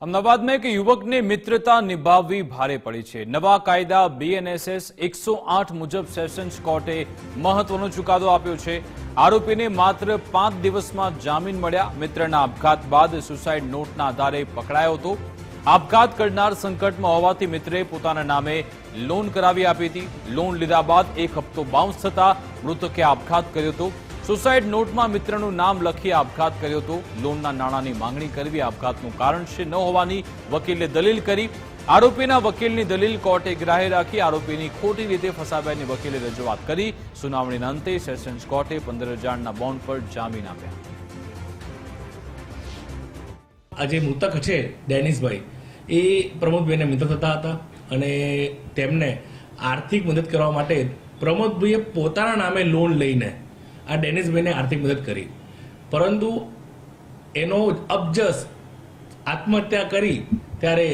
अमदावाद में एक युवक ने मित्रता निभाववी भारे पड़ी है। नवा कायदा बीएनएसएस 108 मुजब सेशन्स कोर्टे महत्वनो चुकादो आप्यो छे। आरोपीने मात्र 5 દિવસમાં જામીન મળ્યા। મિત્રના આપઘાત બાદ સુસાઇડ નોટના આધારે પકડાયો હતો। આપઘાત કરનાર સંકટમાં હોવાથી મિત્રે પોતાના નામે લોન કરાવી આપી હતી। લોન લીધા બાદ એક હપ્તો બાઉન્સ થતા મૃતકે આપઘાત કર્યો હતો। સુસાઇડ નોટમાં મિત્રનું નામ લખી આપઘાત કર્યો હતો। લોનના નાણાંની માંગણી કરવી આપઘાતનું કારણ છે ન હોવાની વકીલે દલીલ કરી। આરોપીના વકીલની દલીલ કોર્ટે ગ્રાહ્ય રાખી। આરોપીની ખોટી રીતે ફસાવ્યાની વકીલે રજૂઆત કરી। સુનાવણીના અંતે સેશન્સ કોર્ટે 15,000ના બોન્ડ પર જામીન આપ્યા। આજે મૃતક છે ડેનિસભાઈ એ પ્રમોદભાઈને મિત્ર થતા હતા અને તેમને આર્થિક મદદ કરવા માટે પ્રમોદભાઈએ પોતાના નામે લોન લઈને આ ડેનિસભાઈને આર્થિક મદદ કરી, પરંતુ એનો અબજસ આત્મહત્યા કરી ત્યારે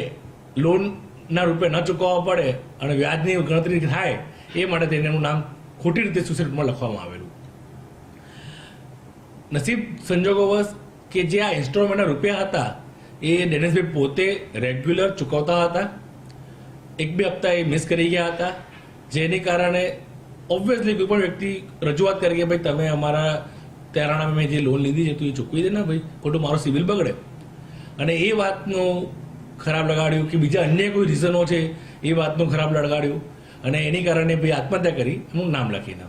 લોનના રૂપે ન ચૂકવવા પડે અને વ્યાજની ગણતરી થાય એ માટે તેનું નામ ખોટી રીતે સુસાઇડમાં લખવામાં આવેલું। નસીબ સંજોગોવશ કે જે આ ઇન્સ્ટોલમેન્ટના રૂપિયા હતા એ ડેનિસભાઈ પોતે રેગ્યુલર ચૂકવતા હતા। 1-2 હપ્તા એ મિસ કરી ગયા હતા, જેને કારણે ઓબ્વિયસલી કોઈ પણ વ્યક્તિ રજૂઆત કરી કે ભાઈ તમે અમારા તારા નામે મેં જે લોન લીધી છે તું એ ચૂકવી દે ને ભાઈ, ખોટું મારો સિવિલ બગડે। અને એ વાતનું ખરાબ લગાડ્યું કે બીજા અન્ય કોઈ રીઝનો છે એ વાતનું ખરાબ લગાડ્યું અને એની કારણે ભાઈ આત્મહત્યા કરી એનું નામ લખીને